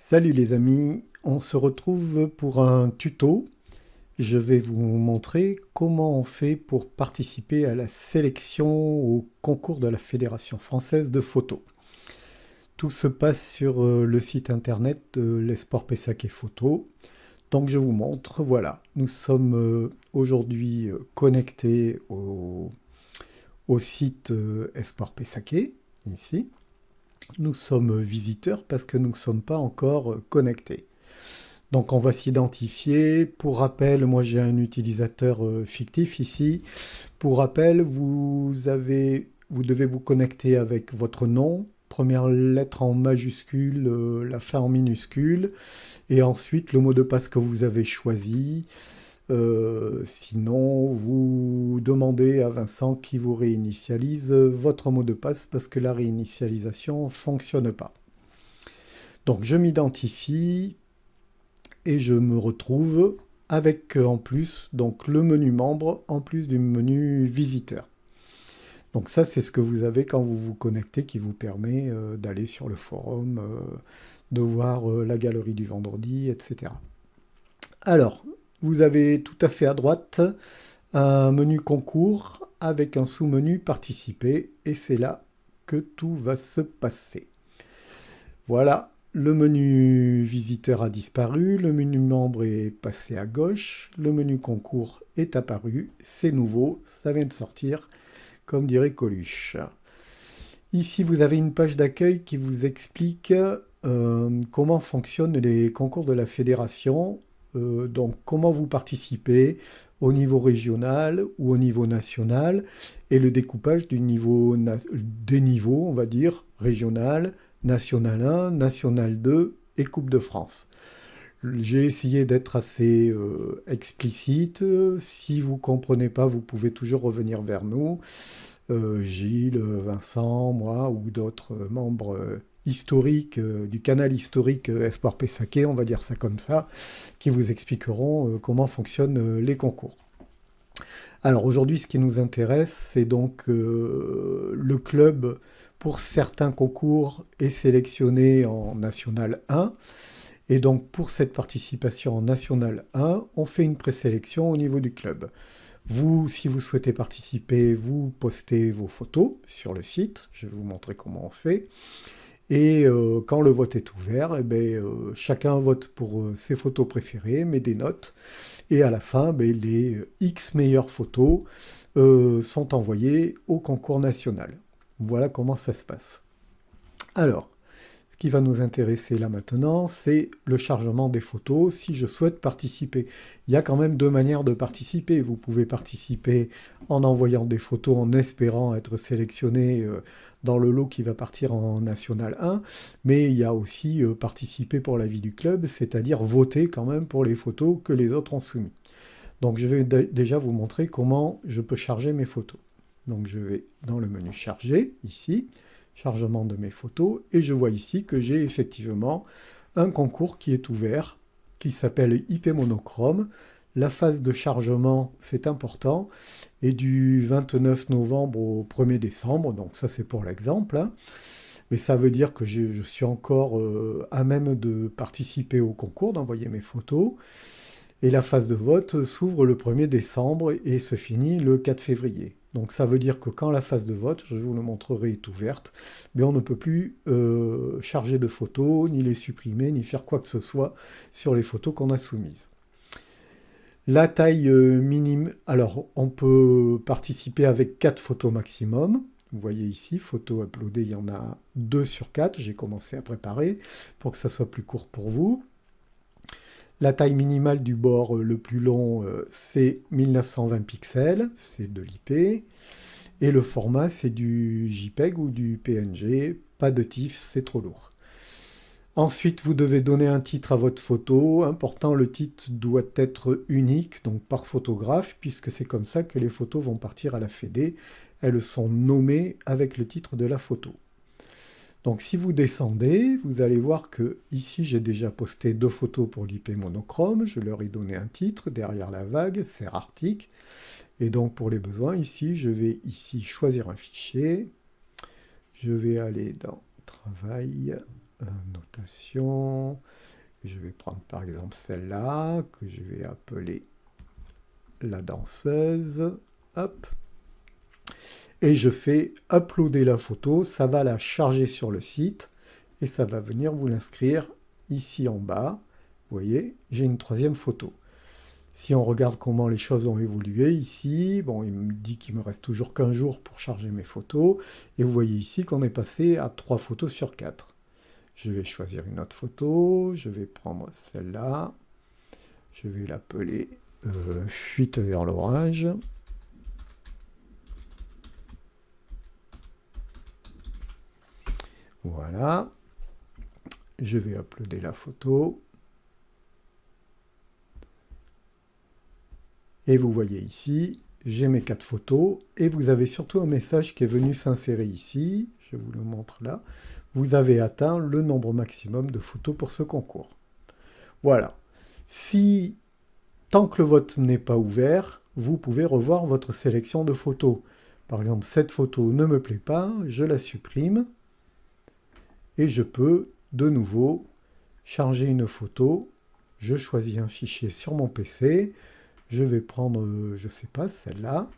Salut les amis, on se retrouve pour un tuto. Je vais vous montrer comment on fait pour participer à la sélection au concours de la Fédération française de photo. Tout se passe sur le site internet de l'Esport Pessac et Photo. Donc je vous montre, voilà, nous sommes aujourd'hui connectés au site Esport Pessac, ici. Nous sommes visiteurs parce que nous ne sommes pas encore connectés. Donc on va s'identifier. Pour rappel, moi j'ai un utilisateur fictif ici. Pour rappel, vous devez vous connecter avec votre nom, première lettre en majuscule, la fin en minuscule, et ensuite le mot de passe que vous avez choisi. Sinon, vous demandez à Vincent qui vous réinitialise votre mot de passe parce que la réinitialisation ne fonctionne pas. Donc je m'identifie et je me retrouve avec en plus donc le menu membre en plus du menu visiteur. Donc ça c'est ce que vous avez quand vous vous connectez qui vous permet d'aller sur le forum, de voir la galerie du vendredi, etc. Alors, vous avez tout à fait à droite un menu concours avec un sous-menu participer et c'est là que tout va se passer. Voilà, le menu visiteur a disparu, le menu membre est passé à gauche, le menu concours est apparu, c'est nouveau, ça vient de sortir, comme dirait Coluche. Ici, vous avez une page d'accueil qui vous explique comment fonctionnent les concours de la fédération, donc comment vous participez au niveau régional ou au niveau national, et le découpage des niveaux, on va dire, régional, National 1, National 2 et Coupe de France. J'ai essayé d'être assez explicite. Si vous ne comprenez pas, vous pouvez toujours revenir vers nous. Gilles, Vincent, moi ou d'autres membres historiques du canal historique Espoir Pessaquet, on va dire ça comme ça, qui vous expliqueront comment fonctionnent les concours. Alors aujourd'hui, ce qui nous intéresse, c'est donc le club pour certains concours est sélectionné en National 1. Et donc pour cette participation en National 1, on fait une présélection au niveau du club. Vous, si vous souhaitez participer, vous postez vos photos sur le site. Je vais vous montrer comment on fait. Et quand le vote est ouvert, chacun vote pour ses photos préférées, met des notes. Et à la fin, les X meilleures photos sont envoyées au concours national. Voilà comment ça se passe. Alors, ce qui va nous intéresser là maintenant, c'est le chargement des photos si je souhaite participer. Il y a quand même deux manières de participer. Vous pouvez participer en envoyant des photos en espérant être sélectionné dans le lot qui va partir en National 1, mais il y a aussi participer pour la vie du club, c'est-à-dire voter quand même pour les photos que les autres ont soumises. Donc je vais déjà vous montrer comment je peux charger mes photos. Donc je vais dans le menu charger, ici, chargement de mes photos, et je vois ici que j'ai effectivement un concours qui est ouvert, qui s'appelle IP monochrome. La phase de chargement, c'est important, est du 29 novembre au 1er décembre, donc ça c'est pour l'exemple, hein. Mais ça veut dire que je suis encore à même de participer au concours, d'envoyer mes photos. Et la phase de vote s'ouvre le 1er décembre et se finit le 4 février. Donc ça veut dire que quand la phase de vote, je vous le montrerai, est ouverte, mais on ne peut plus charger de photos, ni les supprimer, ni faire quoi que ce soit sur les photos qu'on a soumises. La taille minime, alors on peut participer avec 4 photos maximum. Vous voyez ici, photos uploadées, il y en a 2 sur 4. J'ai commencé à préparer pour que ça soit plus court pour vous. La taille minimale du bord le plus long, c'est 1920 pixels, c'est de l'IP. Et le format, c'est du JPEG ou du PNG, pas de TIFF, c'est trop lourd. Ensuite, vous devez donner un titre à votre photo. Important, le titre doit être unique, donc par photographe, puisque c'est comme ça que les photos vont partir à la Fédé. Elles sont nommées avec le titre de la photo. Donc si vous descendez, vous allez voir que ici j'ai déjà posté 2 photos pour l'IP monochrome, je leur ai donné un titre, derrière la vague, serre arctique. Et donc pour les besoins, ici, je vais ici choisir un fichier. Je vais aller dans Travail, notation. Je vais prendre par exemple celle-là, que je vais appeler la danseuse. Hop. Et je fais uploader la photo, ça va la charger sur le site et ça va venir vous l'inscrire ici en bas. Vous voyez, j'ai une troisième photo. Si on regarde comment les choses ont évolué ici, bon, il me dit qu'il me reste toujours qu'un jour pour charger mes photos. Et vous voyez ici qu'on est passé à 3 photos sur 4. Je vais choisir une autre photo, je vais prendre celle-là. Je vais l'appeler Fuite vers l'orage. Voilà. Je vais uploader la photo. Et vous voyez ici, j'ai mes 4 photos. Et vous avez surtout un message qui est venu s'insérer ici. Je vous le montre là. Vous avez atteint le nombre maximum de photos pour ce concours. Voilà. Si, tant que le vote n'est pas ouvert, vous pouvez revoir votre sélection de photos. Par exemple, cette photo ne me plaît pas, je la supprime. Et je peux de nouveau charger une photo. Je choisis un fichier sur mon PC. Je vais prendre, je ne sais pas, celle-là.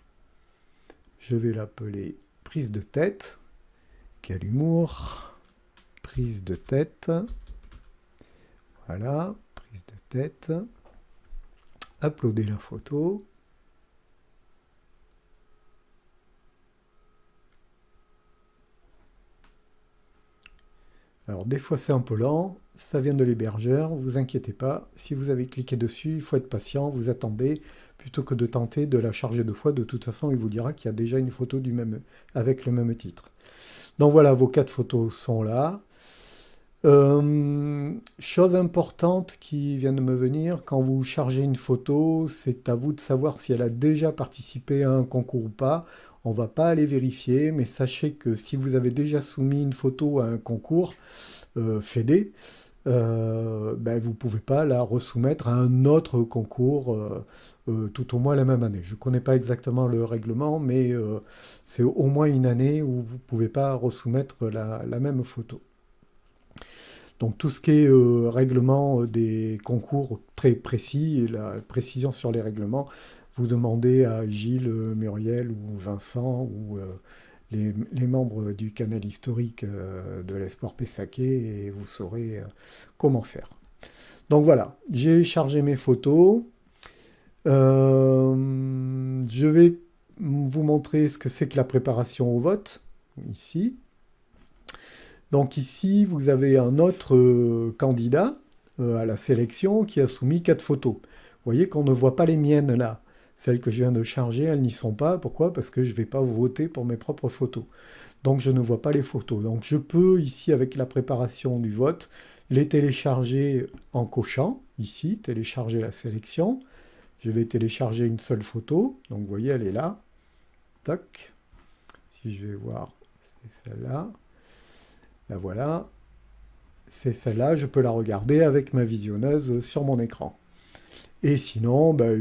Je vais l'appeler prise de tête. Quel humour! Prise de tête. Voilà, prise de tête. Uploader la photo. Alors des fois c'est un peu lent, ça vient de l'hébergeur, vous inquiétez pas, si vous avez cliqué dessus, il faut être patient, vous attendez, plutôt que de tenter de la charger deux fois, de toute façon il vous dira qu'il y a déjà une photo avec le même titre. Donc voilà, vos 4 photos sont là. Chose importante qui vient de me venir, quand vous chargez une photo, c'est à vous de savoir si elle a déjà participé à un concours ou pas. On ne va pas aller vérifier, mais sachez que si vous avez déjà soumis une photo à un concours FEDE, ben, vous ne pouvez pas la resoumettre à un autre concours tout au moins la même année. Je ne connais pas exactement le règlement, mais c'est au moins une année où vous ne pouvez pas resoumettre la même photo. Donc tout ce qui est règlement des concours très précis, et la précision sur les règlements, vous demandez à Gilles, Muriel ou Vincent ou les membres du canal historique de l'Esport Pessaquet et vous saurez comment faire. Donc voilà, j'ai chargé mes photos. Je vais vous montrer ce que c'est que la préparation au vote, ici. Donc ici, vous avez un autre candidat à la sélection qui a soumis 4 photos. Vous voyez qu'on ne voit pas les miennes là. Celles que je viens de charger, elles n'y sont pas. Pourquoi? Parce que je ne vais pas voter pour mes propres photos. Donc je ne vois pas les photos. Donc je peux ici, avec la préparation du vote, les télécharger en cochant. Ici, télécharger la sélection. Je vais télécharger une seule photo. Donc vous voyez, elle est là. Tac. Si je vais voir, c'est celle-là. La voilà, c'est celle-là, je peux la regarder avec ma visionneuse sur mon écran. Et sinon, ben,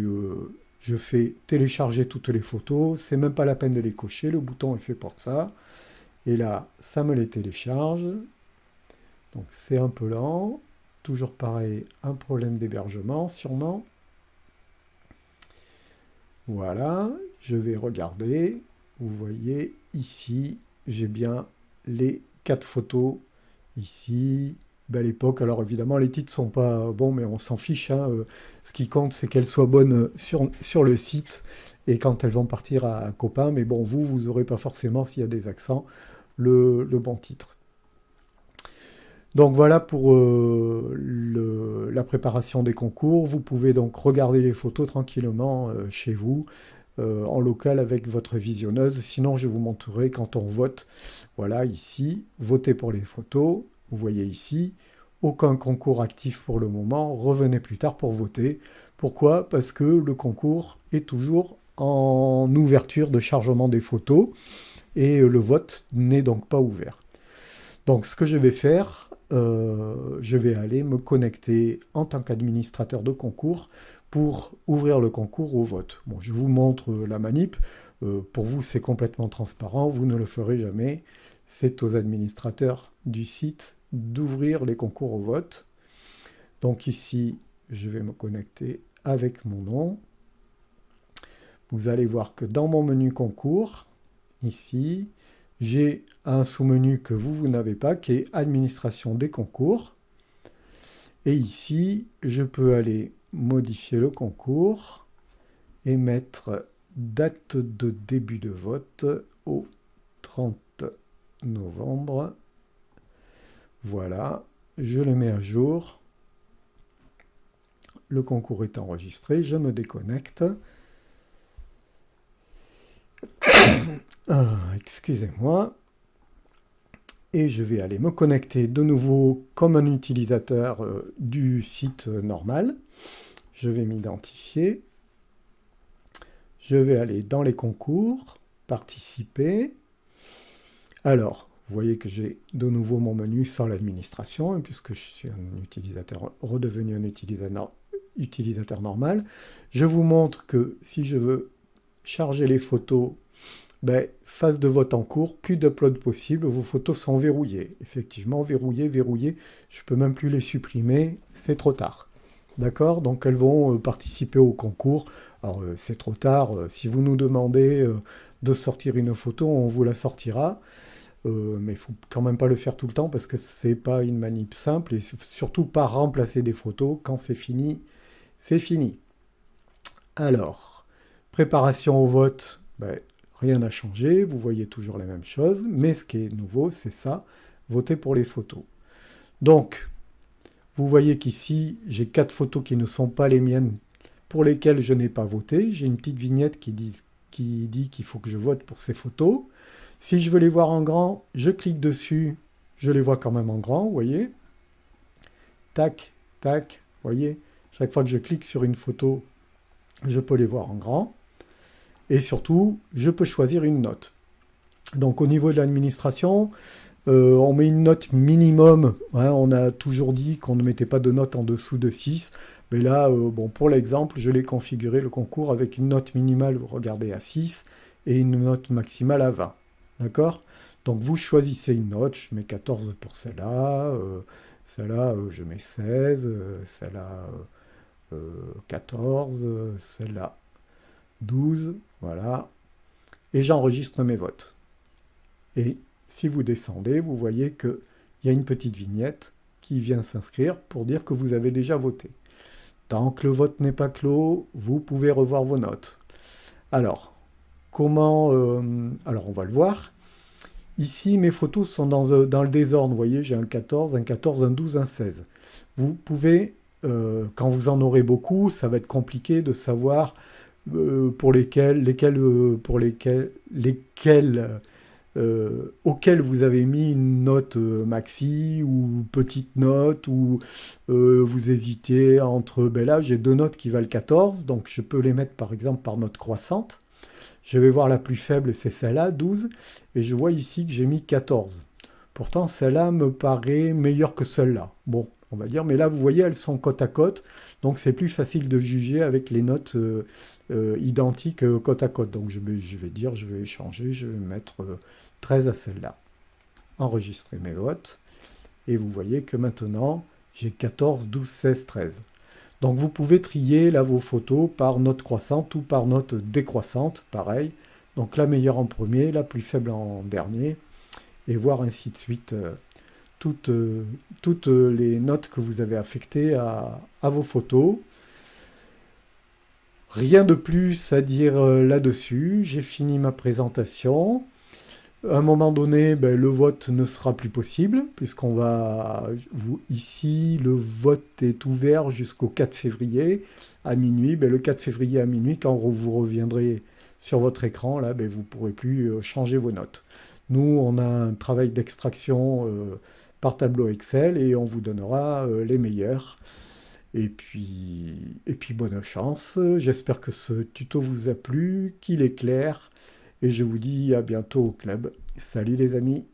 je fais télécharger toutes les photos, c'est même pas la peine de les cocher, le bouton est fait pour ça. Et là, ça me les télécharge. Donc c'est un peu lent, toujours pareil, un problème d'hébergement sûrement. Voilà, je vais regarder, vous voyez ici, j'ai bien les 4 photos ici, belle époque. Alors évidemment, les titres sont pas bons, mais on s'en fiche, hein. Ce qui compte, c'est qu'elles soient bonnes sur le site et quand elles vont partir à un copain. Mais bon, vous n'aurez pas forcément, s'il y a des accents, le bon titre. Donc voilà pour la préparation des concours. Vous pouvez donc regarder les photos tranquillement chez vous, en local avec votre visionneuse. Sinon, je vous montrerai quand on vote. Voilà, ici, voter pour les photos. Vous voyez ici, aucun concours actif pour le moment. Revenez plus tard pour voter. Pourquoi? Parce que le concours est toujours en ouverture de chargement des photos et le vote n'est donc pas ouvert. Donc ce que je vais faire, je vais aller me connecter en tant qu'administrateur de concours pour ouvrir le concours au vote. Bon, je vous montre la manip. Pour vous, c'est complètement transparent. Vous ne le ferez jamais. C'est aux administrateurs du site d'ouvrir les concours au vote. Donc ici, je vais me connecter avec mon nom. Vous allez voir que dans mon menu concours, ici, j'ai un sous-menu que vous n'avez pas, qui est Administration des concours. Et ici, je peux aller modifier le concours et mettre date de début de vote au 30 novembre. Voilà, je le mets à jour. Le concours est enregistré, je me déconnecte. Excusez-moi. Et je vais aller me connecter de nouveau comme un utilisateur du site normal. Je vais m'identifier. Je vais aller dans les concours, participer. Alors, vous voyez que j'ai de nouveau mon menu sans l'administration, puisque je suis un utilisateur redevenu un utilisateur normal. Je vous montre que si je veux charger les photos, phase de vote en cours, plus d'upload possible, vos photos sont verrouillées. Effectivement, verrouillées. Je ne peux même plus les supprimer, c'est trop tard. D'accord? Donc elles vont participer au concours. Alors c'est trop tard, si vous nous demandez de sortir une photo, on vous la sortira. Mais il ne faut quand même pas le faire tout le temps parce que ce n'est pas une manip simple et surtout pas remplacer des photos. Quand c'est fini, c'est fini. Alors, préparation au vote, rien n'a changé, vous voyez toujours la même chose, mais ce qui est nouveau, c'est ça, voter pour les photos. Donc, vous voyez qu'ici, j'ai 4 photos qui ne sont pas les miennes, pour lesquelles je n'ai pas voté. J'ai une petite vignette qui dit qu'il faut que je vote pour ces photos. Si je veux les voir en grand, je clique dessus, je les vois quand même en grand, vous voyez. Tac, tac, vous voyez. Chaque fois que je clique sur une photo, je peux les voir en grand. Et surtout, je peux choisir une note. Donc au niveau de l'administration, on met une note minimum. Hein, on a toujours dit qu'on ne mettait pas de note en dessous de 6. Mais là, pour l'exemple, je l'ai configuré le concours avec une note minimale, vous regardez, à 6 et une note maximale à 20. D'accord? Donc vous choisissez une note, je mets 14 pour celle-là, celle-là je mets 16, celle-là 14, celle-là 12, voilà. Et j'enregistre mes votes. Et si vous descendez, vous voyez qu'il y a une petite vignette qui vient s'inscrire pour dire que vous avez déjà voté. Tant que le vote n'est pas clos, vous pouvez revoir vos notes. Alors, comment... alors, on va le voir. Ici, mes photos sont dans le désordre. Vous voyez, j'ai un 14, un 14, un 12, un 16. Vous pouvez, quand vous en aurez beaucoup, ça va être compliqué de savoir auxquels vous avez mis une note maxi ou petite note, ou vous hésitez entre... là, j'ai 2 notes qui valent 14, donc je peux les mettre par exemple par note croissante. Je vais voir la plus faible, c'est celle-là, 12, et je vois ici que j'ai mis 14. Pourtant, celle-là me paraît meilleure que celle-là. Bon, on va dire, mais là, vous voyez, elles sont côte à côte, donc c'est plus facile de juger avec les notes identiques côte à côte. Donc je vais échanger, je vais mettre 13 à celle-là. Enregistrer mes votes, et vous voyez que maintenant, j'ai 14, 12, 16, 13. Donc vous pouvez trier là vos photos par note croissante ou par note décroissante, pareil. Donc la meilleure en premier, la plus faible en dernier, et voir ainsi de suite toutes les notes que vous avez affectées à vos photos. Rien de plus à dire là-dessus, j'ai fini ma présentation. À un moment donné, le vote ne sera plus possible, puisqu'on va... Ici, le vote est ouvert jusqu'au 4 février à minuit. Le 4 février à minuit, quand vous reviendrez sur votre écran, là, vous ne pourrez plus changer vos notes. Nous, on a un travail d'extraction par tableau Excel et on vous donnera les meilleurs. Et puis bonne chance. J'espère que ce tuto vous a plu, qu'il est clair. Et je vous dis à bientôt au club. Salut les amis!